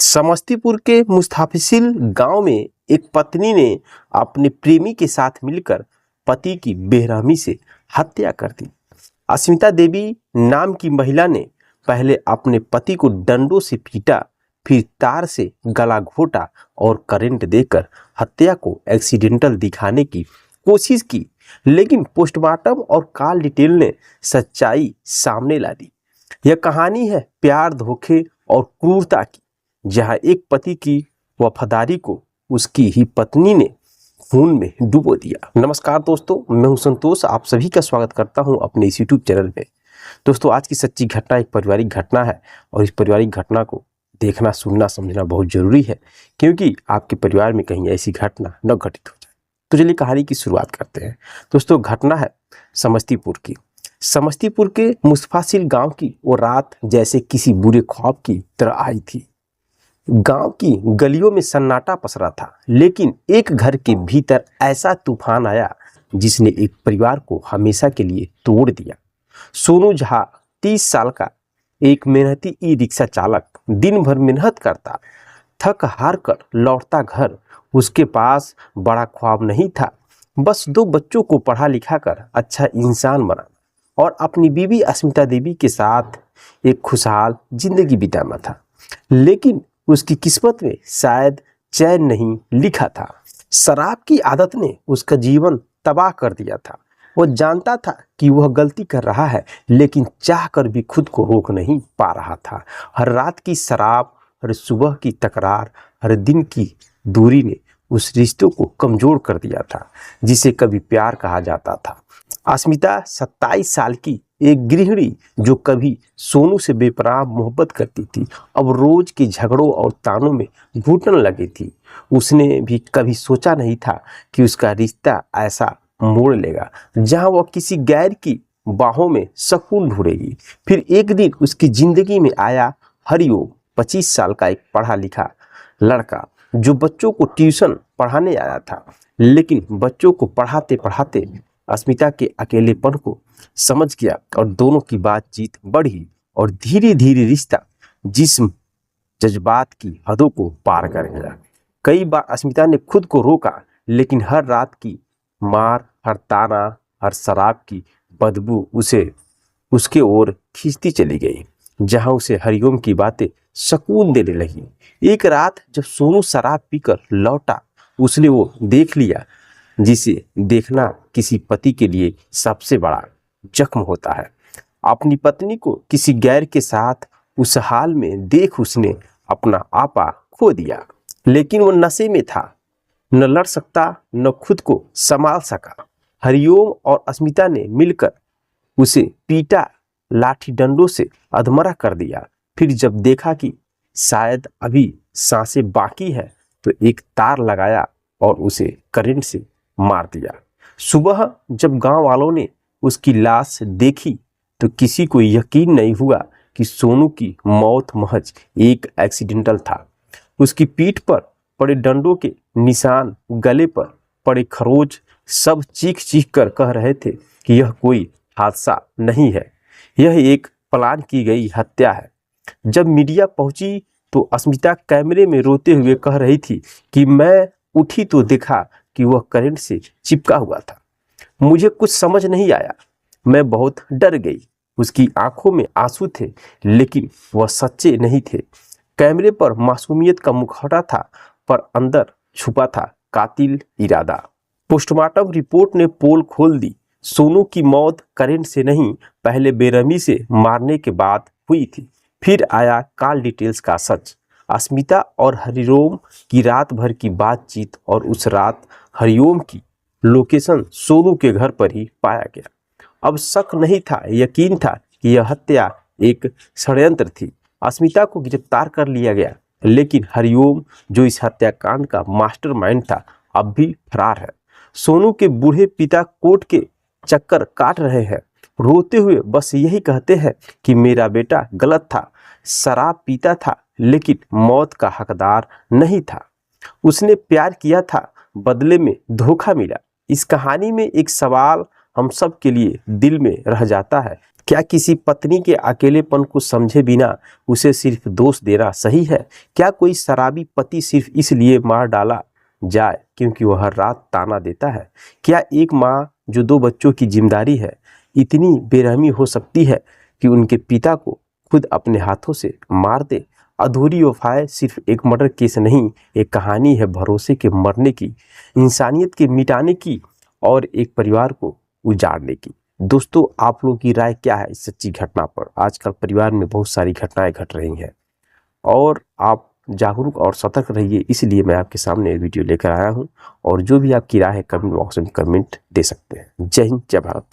समस्तीपुर के मुस्ताफिसिल गांव में एक पत्नी ने अपने प्रेमी के साथ मिलकर पति की बेरहमी से हत्या कर दी। अस्मिता देवी नाम की महिला ने पहले अपने पति को डंडों से पीटा, फिर तार से गला घोटा और करंट देकर हत्या को एक्सीडेंटल दिखाने की कोशिश की, लेकिन पोस्टमार्टम और कॉल डिटेल ने सच्चाई सामने ला दी। यह कहानी है प्यार, धोखे और क्रूरता की, जहां एक पति की वफादारी को उसकी ही पत्नी ने खून में डुबो दिया। नमस्कार दोस्तों, मैं हूं संतोष, आप सभी का स्वागत करता हूं अपने इस यूट्यूब चैनल में। दोस्तों, आज की सच्ची घटना एक पारिवारिक घटना है और इस पारिवारिक घटना को देखना, सुनना, समझना बहुत जरूरी है, क्योंकि आपके परिवार में कहीं ऐसी घटना न घटित हो जाए। तो चलिए कहानी की शुरुआत करते हैं। दोस्तों, घटना है समस्तीपुर की। समस्तीपुर के मुस्ताफिसिल गांव की वो रात जैसे किसी बुरे ख्वाब की तरह आई थी। गांव की गलियों में सन्नाटा पसरा था, लेकिन एक घर के भीतर ऐसा तूफान आया जिसने एक परिवार को हमेशा के लिए तोड़ दिया। सोनू झा 30 साल का एक मेहनती ई रिक्शा चालक, दिन भर मेहनत करता, थक हार कर लौटता घर। उसके पास बड़ा ख्वाब नहीं था, बस 2 बच्चों को पढ़ा लिखा कर अच्छा इंसान बनाना और अपनी बीवी अस्मिता देवी के साथ एक खुशहाल जिंदगी बिताना था। लेकिन उसकी किस्मत में शायद चैन नहीं लिखा था। शराब की आदत ने उसका जीवन तबाह कर दिया था। वो जानता था कि वह गलती कर रहा है, लेकिन चाहकर भी खुद को रोक नहीं पा रहा था। हर रात की शराब, हर सुबह की तकरार, हर दिन की दूरी ने उस रिश्तों को कमजोर कर दिया था जिसे कभी प्यार कहा जाता था। अस्मिता 27 साल की एक गृहिणी जो कभी सोनू से बेपनाह मोहब्बत करती थी, अब रोज के झगड़ों और तानों में घुटन लगी थी। उसने भी कभी सोचा नहीं था कि उसका रिश्ता ऐसा मोड़ लेगा जहां वह किसी गैर की बाहों में सुकून ढूंढेगी। फिर एक दिन उसकी जिंदगी में आया हरिओम, 25 साल का एक पढ़ा लिखा लड़का जो बच्चों को ट्यूशन पढ़ाने आया था, लेकिन बच्चों को पढ़ाते पढ़ाते अस्मिता के अकेलेपन को समझ गया और दोनों की बातचीत बढ़ी और धीरे धीरे रिश्ता जिस्म जज्बात की हदों को पार कर गया। कई बार अस्मिता ने खुद को रोका, लेकिन हर रात की मार, हर ताना, हर शराब की बदबू उसे उसके ओर खींचती चली गई, जहां उसे हरिओम की बातें सुकून देने लगी। एक रात जब सोनू शराब पीकर लौटा, उसने वो देख लिया जिसे देखना किसी पति के लिए सबसे बड़ा जख्म होता है। अपनी पत्नी को किसी गैर के साथ उस हाल में देख उसने अपना आपा खो दिया। लेकिन वो नशे में था, न लड़ सकता, न खुद को संभाल सका। हरिओम और अस्मिता ने मिलकर उसे पीटा, लाठी डंडों से अधमरा कर दिया। फिर जब देखा कि शायद अभी सांसें बाकी है, तो एक तार लगाया और उसे करंट से मार दिया। सुबह जब गांव वालों ने उसकी लाश देखी तो किसी को यकीन नहीं हुआ कि सोनू की मौत महज एक एक्सीडेंटल था। उसकी पीठ पर पड़े डंडों के निशान, गले पर पड़े खरोच, सब चीख चीख कर कह रहे थे कि यह कोई हादसा नहीं है, यह एक प्लान की गई हत्या है। जब मीडिया पहुंची तो अस्मिता कैमरे में रोते हुए कह रही थी कि मैं उठी तो देखा कि वह करंट से चिपका हुआ था। मुझे कुछ समझ नहीं आया, मैं बहुत डर गई। उसकी आंखों में आंसू थे, लेकिन वह सच्चे नहीं थे। कैमरे पर मासूमियत का मुखौटा था, पर अंदर छुपा था कातिल इरादा। पोस्टमार्टम रिपोर्ट ने पोल खोल दी। सोनू की मौत करंट से नहीं, पहले बेरहमी से मारने के बाद हुई थी। फिर आया कॉल डिटेल्स का सच, अस्मिता और हरिओम की रात भर की बातचीत, और उस रात हरिओम की लोकेशन सोनू के घर पर ही पाया गया। अब शक नहीं था, यकीन था कि यह हत्या एक षड्यंत्र थी। अस्मिता को गिरफ्तार कर लिया गया, लेकिन हरिओम जो इस हत्याकांड का मास्टरमाइंड था, अब भी फरार है। सोनू के बूढ़े पिता कोर्ट के चक्कर काट रहे हैं, रोते हुए बस यही कहते हैं कि मेरा बेटा गलत था, शराब पीता था, लेकिन मौत का हकदार नहीं था। उसने प्यार किया था, बदले में धोखा मिला। इस कहानी में एक सवाल हम सब के लिए दिल में रह जाता है। क्या किसी पत्नी के अकेलेपन को समझे बिना उसे सिर्फ दोष देना सही है? क्या कोई शराबी पति सिर्फ इसलिए मार डाला जाए क्योंकि वह हर रात ताना देता है? क्या एक माँ जो 2 बच्चों की जिम्मेदारी है इतनी बेरहमी हो सकती है कि उनके पिता को खुद अपने हाथों से मार दे? अधूरी वफाएं सिर्फ एक मर्डर केस नहीं, एक कहानी है भरोसे के मरने की, इंसानियत के मिटाने की और एक परिवार को उजाड़ने की। दोस्तों, आप लोगों की राय क्या है इस सच्ची घटना पर? आजकल परिवार में बहुत सारी घटनाएं घट रही हैं और आप जागरूक और सतर्क रहिए, इसलिए मैं आपके सामने वीडियो लेकर आया हूं। और जो भी आपकी राय है कमेंट बॉक्स में कमेंट दे सकते हैं। जय हिंद, जय भारत।